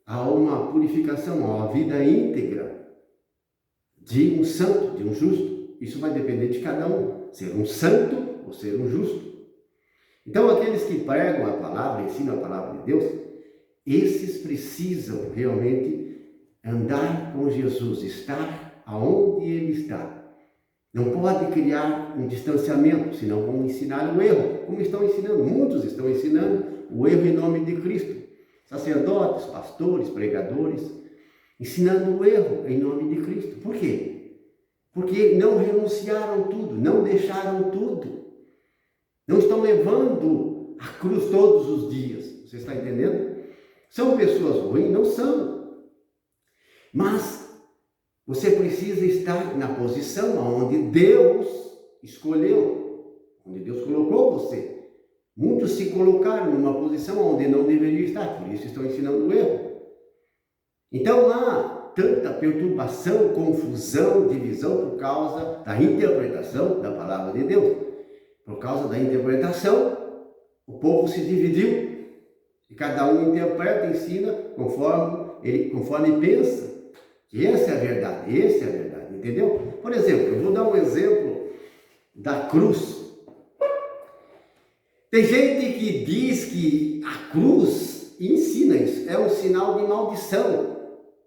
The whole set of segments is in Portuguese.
a uma purificação, a uma vida íntegra de um santo, de um justo. Isso vai depender de cada um, ser um santo ou ser um justo. Então, aqueles que pregam a palavra, ensinam a palavra de Deus, esses precisam realmente andar com Jesus, estar aonde Ele está. Não pode criar um distanciamento, senão vão ensinar o erro, como estão ensinando, muitos estão ensinando o erro em nome de Cristo. Sacerdotes, pastores, pregadores, ensinando o erro em nome de Cristo. Por quê? Porque não renunciaram tudo, não deixaram tudo. Não estão levando a cruz todos os dias. Você está entendendo? São pessoas ruins? Não são. Mas você precisa estar na posição onde Deus escolheu, onde Deus colocou você. Muitos se colocaram numa posição onde não deveriam estar, por isso estão ensinando o erro. Então há tanta perturbação, confusão, divisão por causa da interpretação da palavra de Deus. Por causa da interpretação, o povo se dividiu e cada um interpreta, ensina conforme pensa. Que essa é a verdade, entendeu? Por exemplo, eu vou dar um exemplo da cruz. Tem gente que diz que a cruz, e ensina isso, é um sinal de maldição,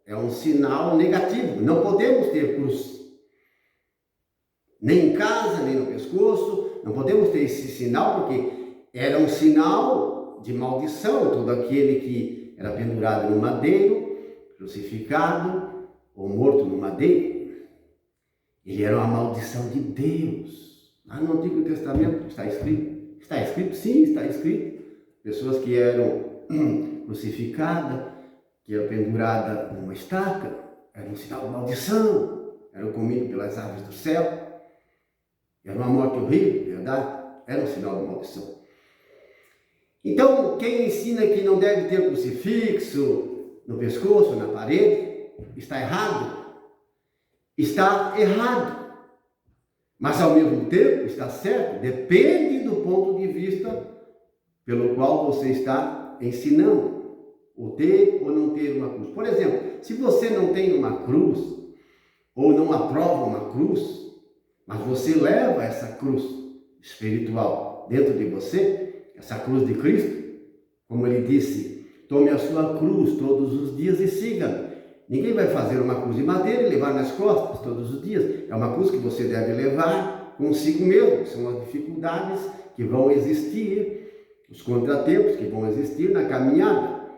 é um sinal negativo. Não podemos ter cruz, nem em casa, nem no pescoço, não podemos ter esse sinal, porque era um sinal de maldição. Todo aquele que era pendurado no madeiro, crucificado ou morto no madeiro, ele era uma maldição de Deus. Lá no Antigo Testamento está escrito. Está escrito? Sim, está escrito. Pessoas que eram crucificadas, que eram penduradas numa estaca, era um sinal de maldição, eram comidos pelas aves do céu. Era uma morte horrível, verdade? Era um sinal de maldição. Então, quem ensina que não deve ter crucifixo no pescoço, na parede, está errado. Está errado. Mas, ao mesmo tempo, está certo. Depende do ponto de vista pelo qual você está ensinando. Ou ter ou não ter uma cruz. Por exemplo, se você não tem uma cruz, ou não aprova uma cruz, mas você leva essa cruz espiritual dentro de você, essa cruz de Cristo, como ele disse, tome a sua cruz todos os dias e siga-me. Ninguém vai fazer uma cruz de madeira e levar nas costas todos os dias. É uma cruz que você deve levar consigo mesmo. São as dificuldades que vão existir, os contratempos que vão existir na caminhada.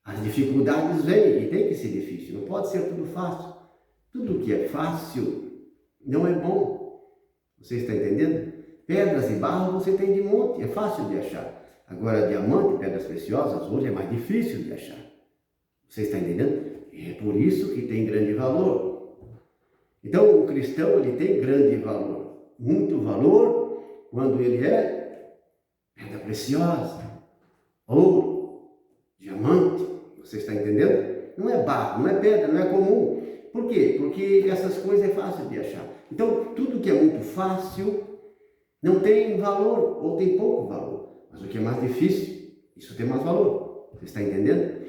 As dificuldades vêm e tem que ser difícil. Não pode ser tudo fácil. Tudo que é fácil não é bom. Você está entendendo? Pedras e barro você tem de monte, é fácil de achar. Agora, diamante, pedras preciosas, hoje é mais difícil de achar. Você está entendendo? É por isso que tem grande valor. Então, o cristão, ele tem grande valor. Muito valor quando ele é pedra preciosa, ouro, diamante. Você está entendendo? Não é barro, não é pedra, não é comum. Por quê? Porque essas coisas é fácil de achar. Então, tudo que é muito fácil não tem valor, ou tem pouco valor. Mas o que é mais difícil, isso tem mais valor. Você está entendendo?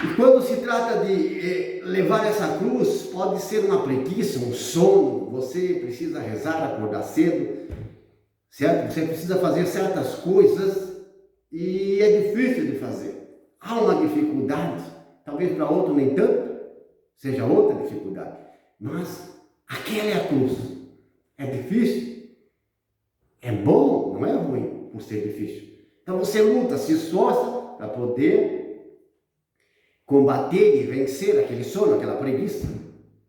E quando se trata de levar essa cruz, pode ser uma preguiça, um sono. Você precisa rezar, acordar cedo, certo? Você precisa fazer certas coisas e é difícil de fazer. Há uma dificuldade, talvez para outro nem tanto, seja outra dificuldade. Mas aquela é a cruz. É difícil. É bom, não é ruim por ser difícil. Então você luta, se esforça para poder combater e vencer aquele sono, aquela preguiça.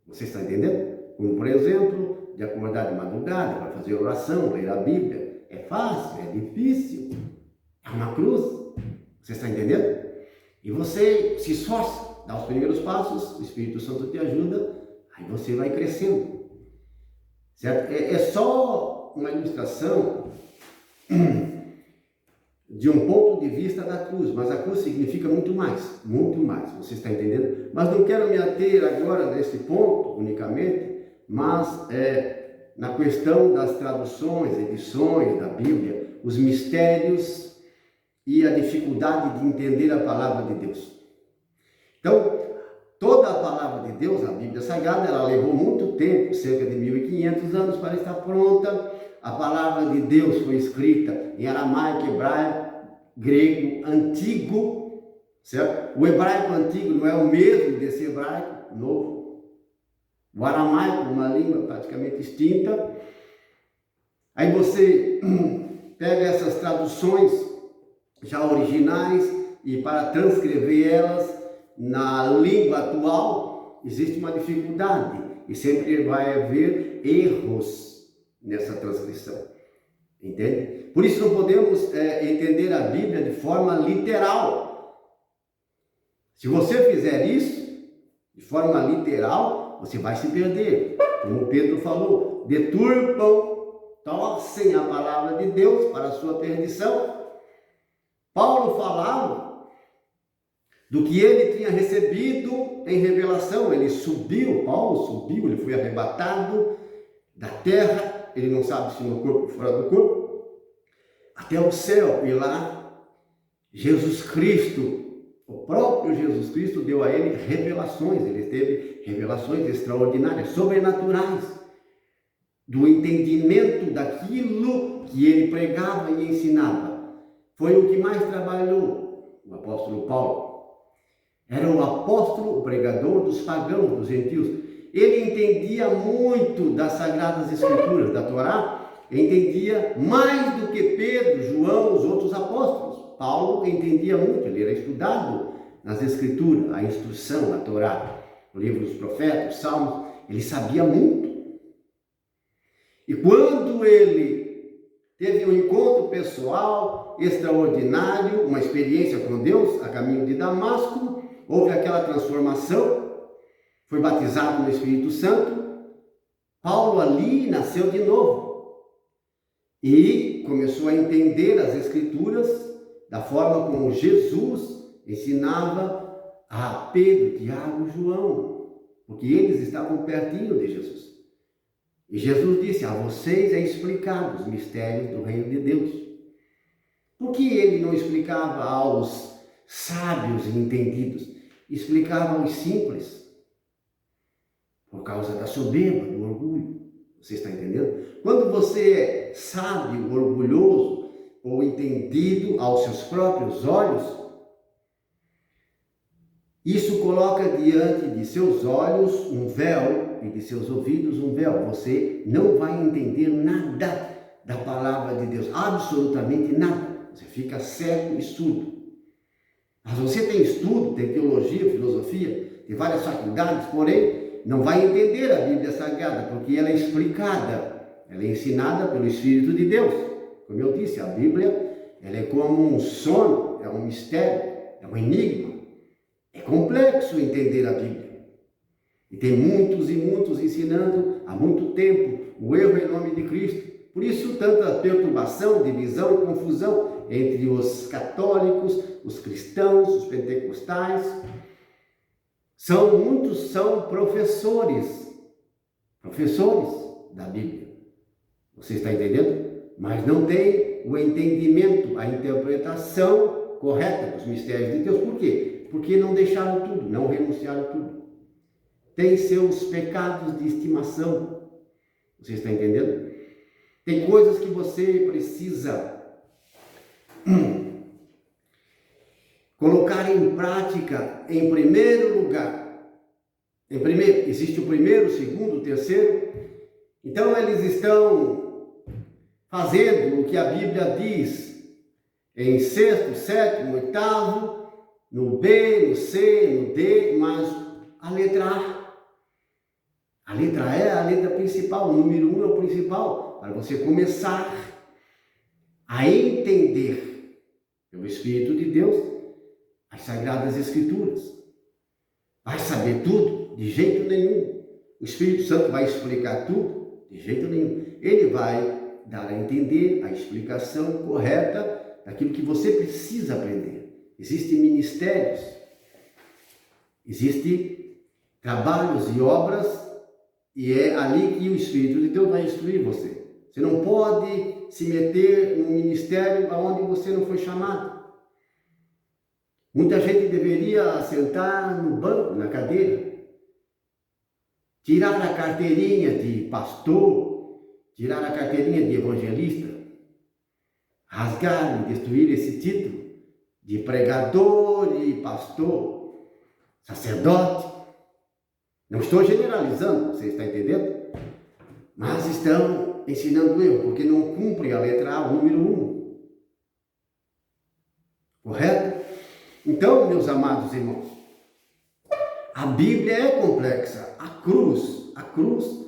Você está entendendo? Como, por exemplo, de acordar de madrugada para fazer oração, ler a Bíblia. É fácil, é difícil. É uma cruz. Você está entendendo? E você se esforça, dá os primeiros passos, o Espírito Santo te ajuda, aí você vai crescendo. Certo? É só uma ilustração de um ponto de vista da cruz, mas a cruz significa muito mais, você está entendendo? Mas não quero me ater agora nesse ponto unicamente, mas na questão das traduções, edições da Bíblia, os mistérios e a dificuldade de entender a palavra de Deus. Então, toda a palavra de Deus, a Bíblia Sagrada, ela levou muito tempo, cerca de 1500 anos para estar pronta. A palavra de Deus foi escrita em aramaico, hebraico, grego, antigo, certo? O hebraico antigo não é o mesmo desse hebraico novo. O aramaico, uma língua praticamente extinta. Aí você pega essas traduções já originais e para transcrever elas na língua atual, existe uma dificuldade e sempre vai haver erros nessa transcrição, entende? Por isso não podemos entender a Bíblia de forma literal. Se você fizer isso de forma literal, você vai se perder. Como Pedro falou, deturpam, torcem a palavra de Deus para a sua perdição. Paulo falava do que ele tinha recebido em revelação. Ele subiu, Paulo subiu, ele foi arrebatado da terra, ele não sabe se no corpo ou fora do corpo, até o céu. E lá, Jesus Cristo, o próprio Jesus Cristo deu a ele revelações. Ele teve revelações extraordinárias, sobrenaturais, do entendimento daquilo que ele pregava e ensinava. Foi o que mais trabalhou o apóstolo Paulo. Era o apóstolo, o pregador dos pagãos, dos gentios. Ele entendia muito das Sagradas Escrituras, da Torá, entendia mais do que Pedro, João, os outros apóstolos. Paulo entendia muito, ele era estudado nas Escrituras, a instrução, a Torá, o livro dos profetas, os salmos, ele sabia muito. E quando ele teve um encontro pessoal extraordinário, uma experiência com Deus, a caminho de Damasco, houve aquela transformação, foi batizado no Espírito Santo. Paulo ali nasceu de novo e começou a entender as Escrituras da forma como Jesus ensinava a Pedro, Tiago e João, porque eles estavam pertinho de Jesus. E Jesus disse: a vocês é explicado os mistérios do reino de Deus. Por que ele não explicava aos sábios e entendidos? Explicava aos simples. Por causa da soberba, do orgulho. Você está entendendo? Quando você é sábio, orgulhoso ou entendido aos seus próprios olhos, isso coloca diante de seus olhos um véu e de seus ouvidos um véu. Você não vai entender nada da palavra de Deus, absolutamente nada. Você fica cego e surdo. Mas você tem estudo, tem teologia, filosofia, tem várias faculdades, porém não vai entender a Bíblia Sagrada, porque ela é explicada, ela é ensinada pelo Espírito de Deus. Como eu disse, a Bíblia ela é como um sonho, é um mistério, é um enigma. É complexo entender a Bíblia. E tem muitos e muitos ensinando há muito tempo o erro em nome de Cristo. Por isso, tanta perturbação, divisão e confusão entre os católicos, os cristãos, os pentecostais. Muitos são professores da Bíblia. Você está entendendo? Mas não tem o entendimento, a interpretação correta dos mistérios de Deus. Por quê? Porque não deixaram tudo, não renunciaram tudo. Tem seus pecados de estimação. Você está entendendo? Tem coisas que você precisa colocar em prática em primeiro lugar. Existe o primeiro, o segundo, o terceiro. Então eles estão fazendo o que a Bíblia diz em sexto, sétimo, oitavo, no B, no C, no D, mas a letra A. A letra A é a letra principal, o número 1 é o principal, para você começar a entender pelo Espírito de Deus as Sagradas Escrituras. Vai saber tudo? De jeito nenhum. O Espírito Santo vai explicar tudo? De jeito nenhum. Ele vai dar a entender a explicação correta daquilo que você precisa aprender. Existem ministérios, existem trabalhos e obras, e é ali que o Espírito de Deus vai instruir você. Você não pode se meter num ministério aonde você não foi chamado. Muita gente deveria sentar no banco, na cadeira, tirar a carteirinha de pastor, tirar a carteirinha de evangelista, rasgar e destruir esse título de pregador e pastor, sacerdote. Não estou generalizando, você está entendendo? Mas estão ensinando eu, porque não cumpre a letra A, o número 1. Correto? Então, meus amados irmãos, a Bíblia é complexa. A cruz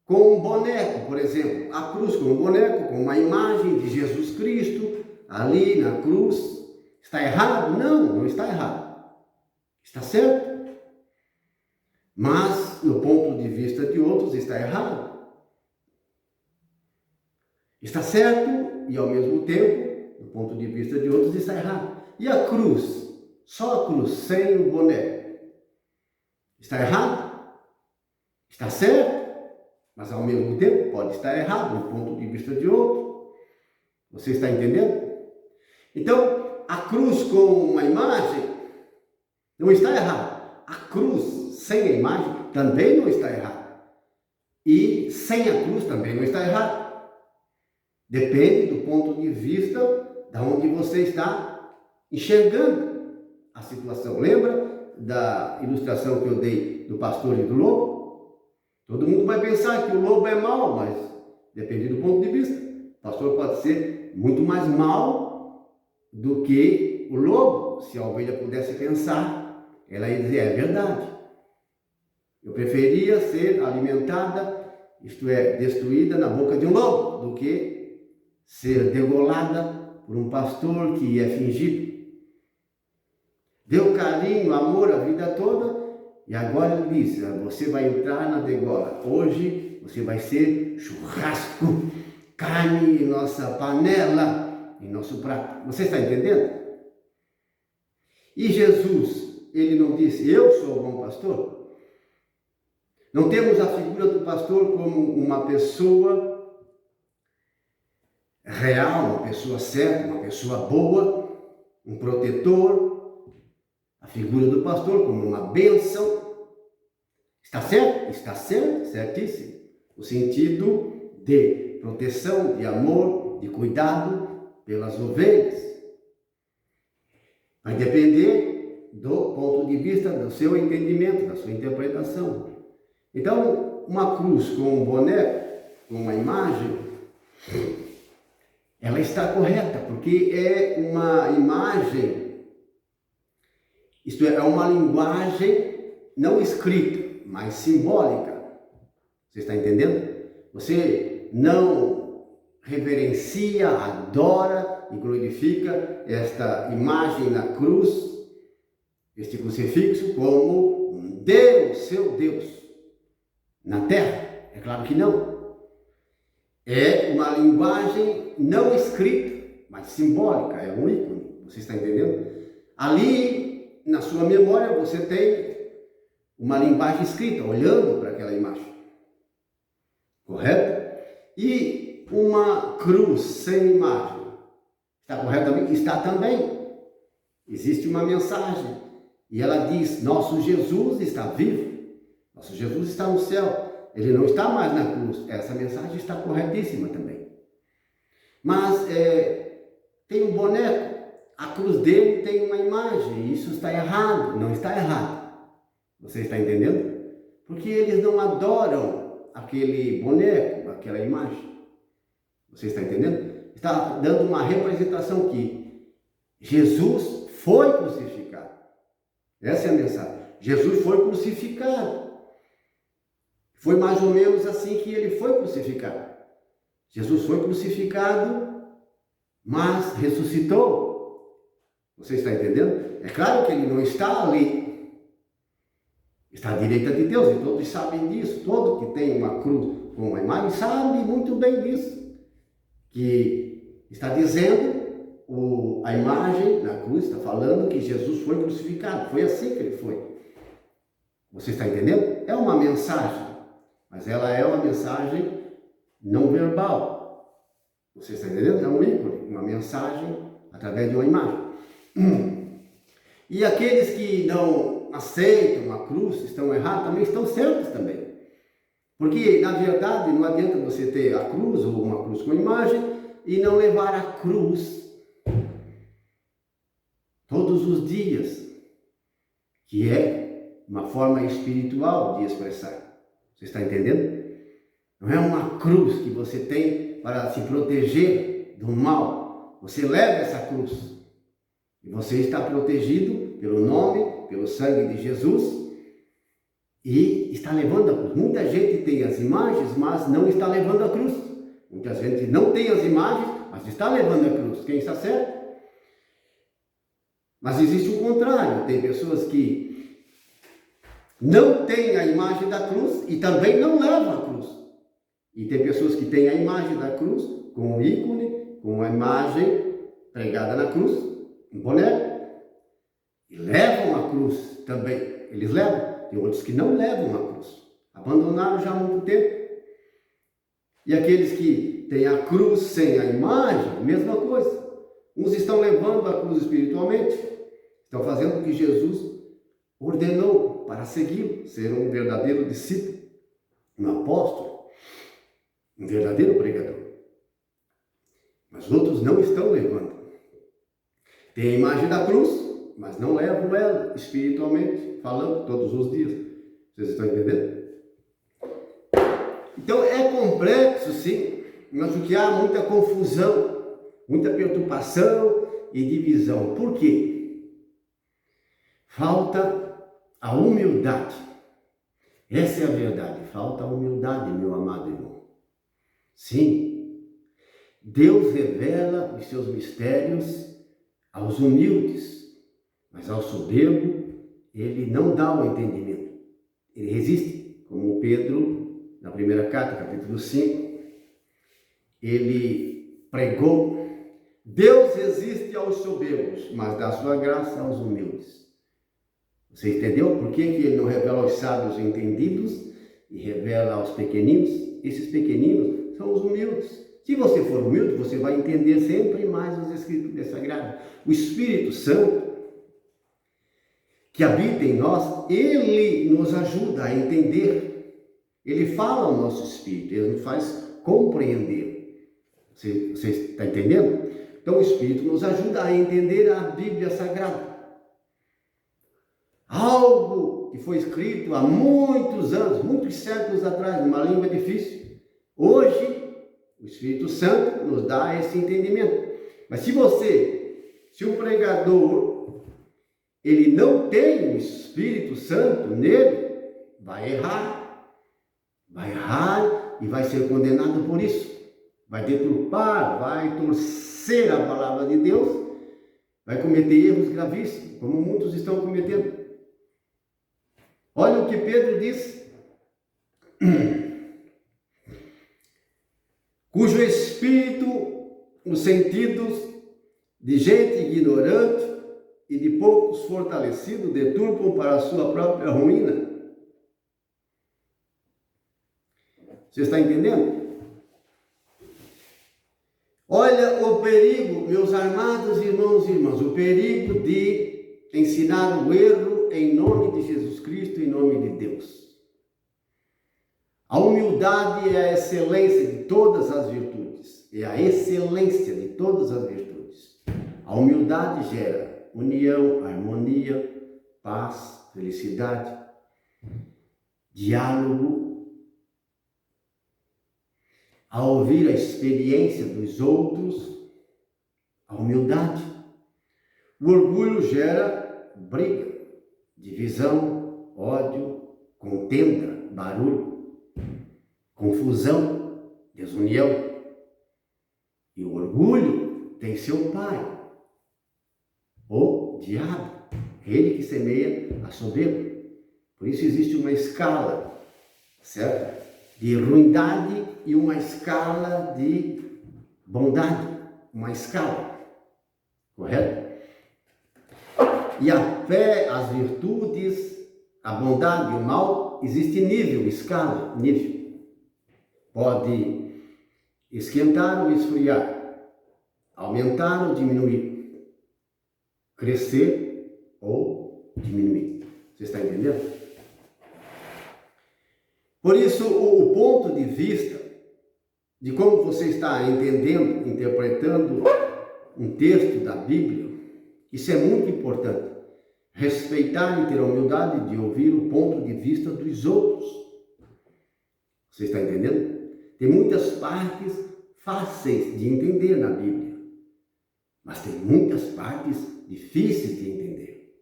com um boneco, por exemplo, a cruz com um boneco, com uma imagem de Jesus Cristo, ali na cruz, está errado? Não, não está errado. Está certo? Mas, no ponto de vista de outros, está errado. Está certo e, ao mesmo tempo, do ponto de vista de outros, está errado. E a cruz? Só a cruz, sem o boneco. Está errado? Está certo? Mas, ao mesmo tempo, pode estar errado, do ponto de vista de outro. Você está entendendo? Então, a cruz com uma imagem não está errado. A cruz sem a imagem também não está errado. E sem a cruz também não está errado. Depende do ponto de vista da onde você está enxergando a situação. Lembra da ilustração que eu dei do pastor e do lobo? Todo mundo vai pensar que o lobo é mau, mas depende do ponto de vista. O pastor pode ser muito mais mau do que o lobo. Se a ovelha pudesse pensar, ela ia dizer, é verdade. Eu preferia ser alimentada, isto é, destruída na boca de um lobo, do que ser degolada por um pastor que é fingido. Deu carinho, amor a vida toda, e agora ele diz, você vai entrar na degola. Hoje você vai ser churrasco, carne em nossa panela, em nosso prato. Você está entendendo? E Jesus, ele não disse, eu sou o bom pastor? Não temos a figura do pastor como uma pessoa real, uma pessoa certa, uma pessoa boa, um protetor, a figura do pastor como uma bênção. Está certo? Está certo, certíssimo. O sentido de proteção, de amor, de cuidado pelas ovelhas. Vai depender do ponto de vista, do seu entendimento, da sua interpretação. Então, uma cruz com um boneco, com uma imagem, ela está correta, porque é uma imagem, isto é uma linguagem não escrita, mas simbólica. Você está entendendo? Você não reverencia, adora e glorifica esta imagem na cruz, este crucifixo, como um Deus, seu Deus, na terra. É claro que não. É uma linguagem não escrita, mas simbólica, é um ícone, você está entendendo? Ali, na sua memória, você tem uma linguagem escrita, olhando para aquela imagem. Correto? E uma cruz sem imagem. Está correto? Está também. Existe uma mensagem. E ela diz, nosso Jesus está vivo. Nosso Jesus está no céu. Ele não está mais na cruz. Essa mensagem está corretíssima também. Mas tem um boneco. A cruz dele tem uma imagem. Isso está errado. Não está errado. Você está entendendo? Porque eles não adoram aquele boneco, aquela imagem. Você está entendendo? Está dando uma representação que Jesus foi crucificado. Essa é a mensagem. Jesus foi crucificado. Foi mais ou menos assim que ele foi crucificado. Jesus foi crucificado, mas ressuscitou. Você está entendendo? É claro que ele não está ali. Está à direita de Deus, e todos sabem disso. Todo que tem uma cruz com uma imagem sabe muito bem disso. Que está dizendo, a imagem na cruz está falando que Jesus foi crucificado. Foi assim que ele foi. Você está entendendo? É uma mensagem. Mas ela é uma mensagem não verbal. Você está entendendo? É um ícone, uma mensagem através de uma imagem. E aqueles que não aceitam a cruz, estão errados, também estão certos também. Porque, na verdade, não adianta você ter a cruz ou uma cruz com imagem e não levar a cruz todos os dias, que é uma forma espiritual de expressar. Você está entendendo? Não é uma cruz que você tem para se proteger do mal. Você leva essa cruz e você está protegido pelo nome, pelo sangue de Jesus e está levando a cruz. Muita gente tem as imagens, mas não está levando a cruz. Muita gente não tem as imagens, mas está levando a cruz. Quem está certo? Mas existe o contrário. Tem pessoas que não têm a imagem da cruz e também não levam a cruz. E tem pessoas que têm a imagem da cruz, com o ícone, com a imagem pregada na cruz, um boneco, e levam a cruz também. Eles levam. Tem outros que não levam a cruz. Abandonaram já há muito tempo. E aqueles que têm a cruz sem a imagem, mesma coisa. Uns estão levando a cruz espiritualmente, estão fazendo o que Jesus ordenou para segui-lo, ser um verdadeiro discípulo, um apóstolo, um verdadeiro pregador. Mas outros não estão levando. Tem a imagem da cruz, mas não levam ela espiritualmente, falando todos os dias. Vocês estão entendendo? Então é complexo, sim, mas o que há muita confusão, muita perturbação e divisão. Por quê? Falta a humildade. Essa é a verdade. Falta a humildade, meu amado irmão. Sim, Deus revela os seus mistérios aos humildes, mas ao soberbo ele não dá o entendimento. Ele resiste, como Pedro, na primeira carta, capítulo 5, ele pregou: Deus resiste aos soberbos, mas dá sua graça aos humildes. Você entendeu por que ele não revela aos sábios e entendidos e revela aos pequeninos? Esses pequeninos são os humildes. Se você for humilde, você vai entender sempre mais os Escrituras Sagradas. O Espírito Santo, que habita em nós, ele nos ajuda a entender. Ele fala ao nosso espírito, ele nos faz compreender. Você está entendendo? Então o Espírito nos ajuda a entender a Bíblia Sagrada. Algo que foi escrito há muitos anos, muitos séculos atrás, numa língua difícil. Hoje, o Espírito Santo nos dá esse entendimento. Mas se o pregador, ele não tem o Espírito Santo nele, vai errar e vai ser condenado por isso. Vai deturpar, vai torcer a palavra de Deus, vai cometer erros gravíssimos, como muitos estão cometendo. Olha o que Pedro diz: cujo espírito, os sentidos de gente ignorante e de poucos fortalecidos deturpam para a sua própria ruína. Você está entendendo? Olha o perigo, meus amados irmãos e irmãs, o perigo de ensinar o erro em nome de Jesus Cristo, em nome de Deus. A humildade é a excelência de todas as virtudes. É a excelência de todas as virtudes. A humildade gera união, harmonia, paz, felicidade, diálogo. A ouvir a experiência dos outros, a humildade. O orgulho gera briga, divisão, ódio, contenda, barulho, confusão, desunião. E o orgulho tem seu pai, o diabo, ele que semeia a soberba. Por isso existe uma escala, certo? De ruindade e uma escala de bondade, uma escala, correto? E a fé, as virtudes, a bondade e o mal, existe nível, escala, nível. Pode esquentar ou esfriar, aumentar ou diminuir, crescer ou diminuir. Você está entendendo? Por isso, o ponto de vista de como você está entendendo, interpretando um texto da Bíblia, isso é muito importante. Respeitar e ter a humildade de ouvir o ponto de vista dos outros. Você está entendendo? Tem muitas partes fáceis de entender na Bíblia, mas tem muitas partes difíceis de entender.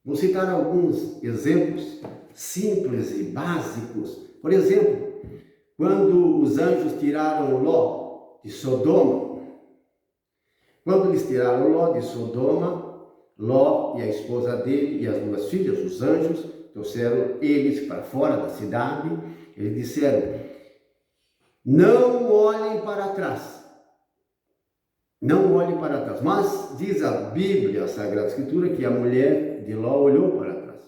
Vou citar alguns exemplos simples e básicos. Por exemplo, quando os anjos tiraram Ló de Sodoma, quando eles tiraram Ló de Sodoma, Ló e a esposa dele e as duas filhas, os anjos, trouxeram eles para fora da cidade. Eles disseram: não olhem para trás. Não olhem para trás. Mas diz a Bíblia, a Sagrada Escritura, que a mulher de Ló olhou para trás.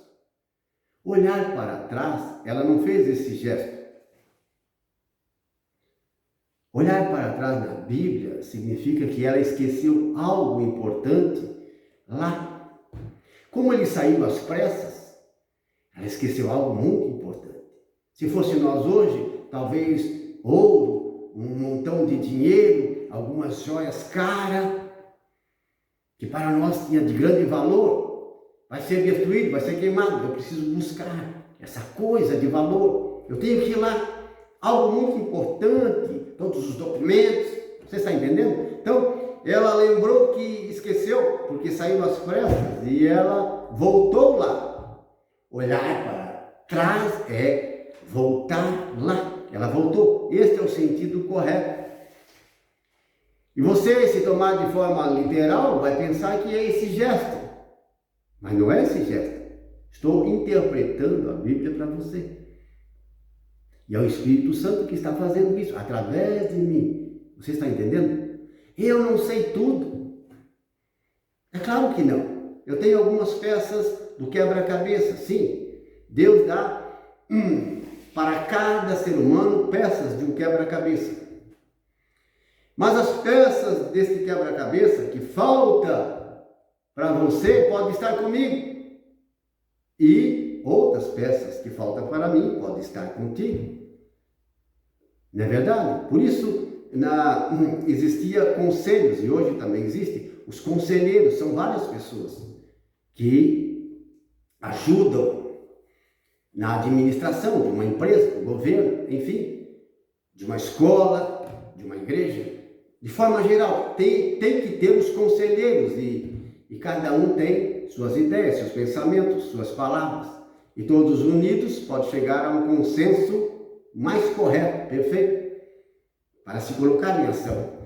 Olhar para trás, ela não fez esse gesto. Olhar para trás na Bíblia significa que ela esqueceu algo importante lá. Como ele saiu às pressas, ela esqueceu algo muito importante. Se fosse nós hoje, talvez ouro, um montão de dinheiro, algumas joias caras, que para nós tinha de grande valor, vai ser destruído, vai ser queimado. Eu preciso buscar essa coisa de valor. Eu tenho que ir lá. Algo muito importante, todos os documentos. Você está entendendo? Então, ela lembrou que esqueceu, porque saiu às pressas, e ela voltou lá. Olhar para trás é voltar lá. Ela voltou. Este é o sentido correto. E você, se tomar de forma literal, vai pensar que é esse gesto. Mas não é esse gesto. Estou interpretando a Bíblia para você. E é o Espírito Santo que está fazendo isso, através de mim. Você está entendendo? Eu não sei tudo. É claro que não. Eu tenho algumas peças do quebra-cabeça, sim. Deus dá para cada ser humano peças de um quebra-cabeça. Mas as peças desse quebra-cabeça que falta para você pode estar comigo. E outras peças que faltam para mim podem estar contigo. Não é verdade? Por isso existia conselhos, e hoje também existem. Os conselheiros são várias pessoas que ajudam na administração de uma empresa, do governo, enfim, de uma escola, de uma igreja. De forma geral, tem que ter os conselheiros e cada um tem suas ideias, seus pensamentos, suas palavras. E todos unidos pode chegar a um consenso mais correto, perfeito, para se colocar em ação.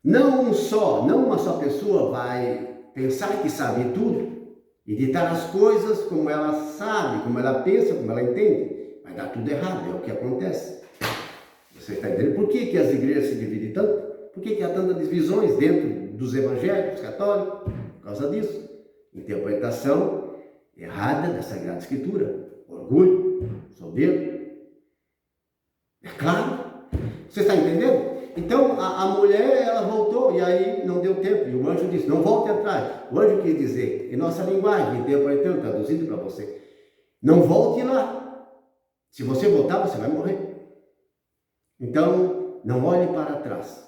Não uma só pessoa vai pensar que sabe tudo e ditar as coisas como ela sabe, como ela pensa, como ela entende. Vai dar tudo errado, é o que acontece. Você está entendendo? Por que as igrejas se dividem tanto? Por que há tantas divisões dentro dos evangélicos, católicos? Por causa disso. Interpretação errada da Sagrada Escritura. Orgulho, soberbo. É claro. Você está entendendo? Então, a mulher, ela voltou e aí não deu tempo. E o anjo disse, não volte atrás. O anjo quis dizer, em nossa linguagem, interpretando, traduzindo para você, não volte lá. Se você voltar, você vai morrer. Então, não olhe para trás.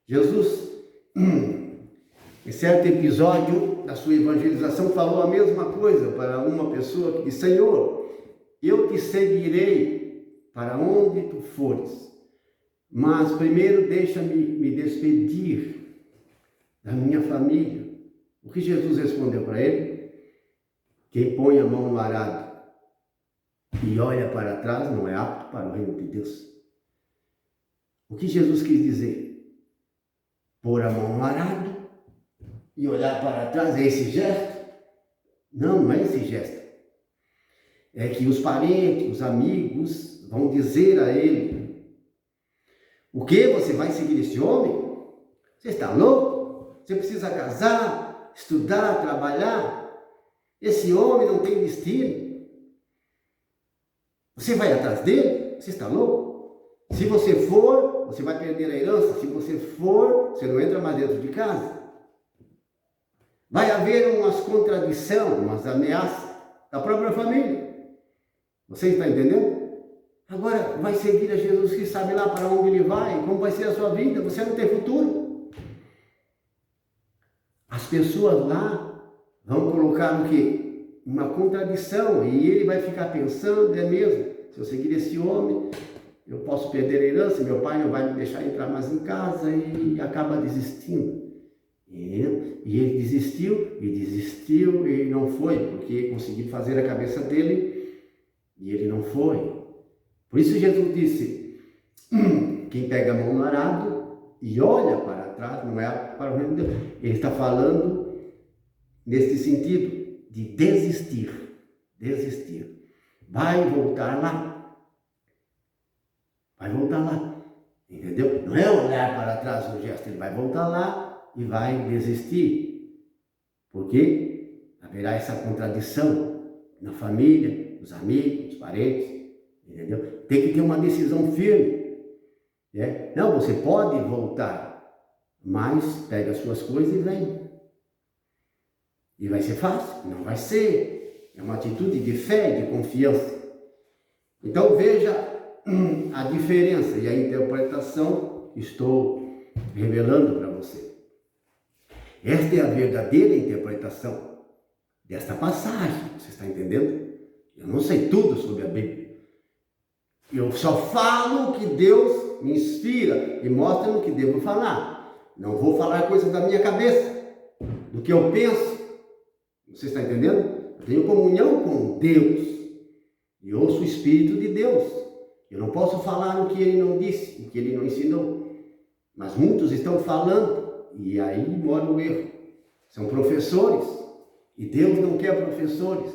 Jesus, em certo episódio da sua evangelização, falou a mesma coisa para uma pessoa que disse, Senhor, eu te seguirei para onde tu fores. Mas primeiro deixa-me me despedir da minha família. O que Jesus respondeu para ele? Quem põe a mão no arado e olha para trás não é apto para o reino de Deus. O que Jesus quis dizer? Pôr a mão no arado e olhar para trás, é esse gesto? Não, não é esse gesto. É que os parentes, os amigos vão dizer a ele, o que? Você vai seguir esse homem? Você está louco? Você precisa casar, estudar, trabalhar. Esse homem não tem destino. Você vai atrás dele? Você está louco? Se você for, você vai perder a herança. Se você for, você não entra mais dentro de casa. Vai haver umas contradições, umas ameaças da própria família. Você está entendendo? Agora, vai seguir a Jesus Cristo, sabe lá para onde ele vai, como vai ser a sua vida, você não tem futuro. As pessoas lá vão colocar o quê? Uma contradição, e ele vai ficar pensando, é mesmo, se eu seguir esse homem, eu posso perder a herança, meu pai não vai me deixar entrar mais em casa, e acaba desistindo. E ele desistiu, e não foi, porque conseguiu fazer a cabeça dele, e ele não foi. Por isso Jesus disse, quem pega a mão no arado e olha para trás, não é para o reino de Deus. Ele está falando nesse sentido de desistir. Vai voltar lá. Entendeu? Não é olhar para trás no gesto, ele vai voltar lá e vai desistir. Porque haverá essa contradição na família, nos amigos, nos parentes. Entendeu? Tem que ter uma decisão firme. Né? Não, você pode voltar, mas pega as suas coisas e vem. E vai ser fácil? Não vai ser. É uma atitude de fé e de confiança. Então veja a diferença e a interpretação que estou revelando para você. Esta é a verdadeira interpretação desta passagem. Você está entendendo? Eu não sei tudo sobre a Bíblia. Eu só falo o que Deus me inspira e mostra no que devo falar. Não vou falar coisas da minha cabeça, do que eu penso. Você está entendendo? Eu tenho comunhão com Deus e ouço o Espírito de Deus. Eu não posso falar o que Ele não disse, o que Ele não ensinou. Mas muitos estão falando e aí mora o erro. São professores e Deus não quer professores.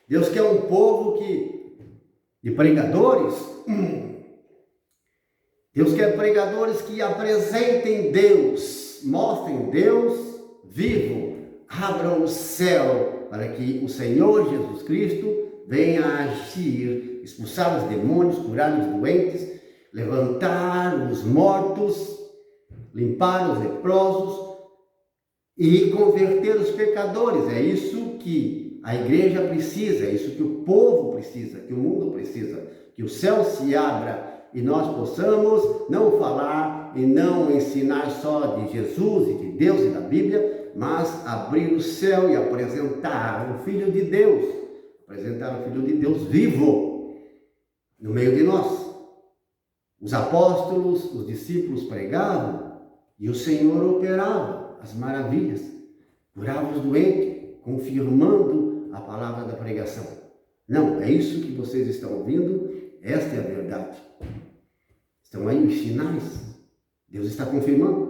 Deus quer um povo de pregadores. Deus quer pregadores que apresentem Deus, mostrem Deus vivo, abram o céu para que o Senhor Jesus Cristo venha agir, expulsar os demônios, curar os doentes, levantar os mortos, limpar os leprosos e converter os pecadores. É isso que a igreja precisa, é isso que o povo precisa, que o mundo precisa, que o céu se abra e nós possamos não falar e não ensinar só de Jesus e de Deus e da Bíblia, mas abrir o céu e apresentar o Filho de Deus, vivo no meio de nós. Os apóstolos, os discípulos pregavam e o Senhor operava as maravilhas, curava os doentes, confirmando a palavra da pregação. Não, é isso que vocês estão ouvindo, esta é a verdade. Estão aí os sinais, Deus está confirmando.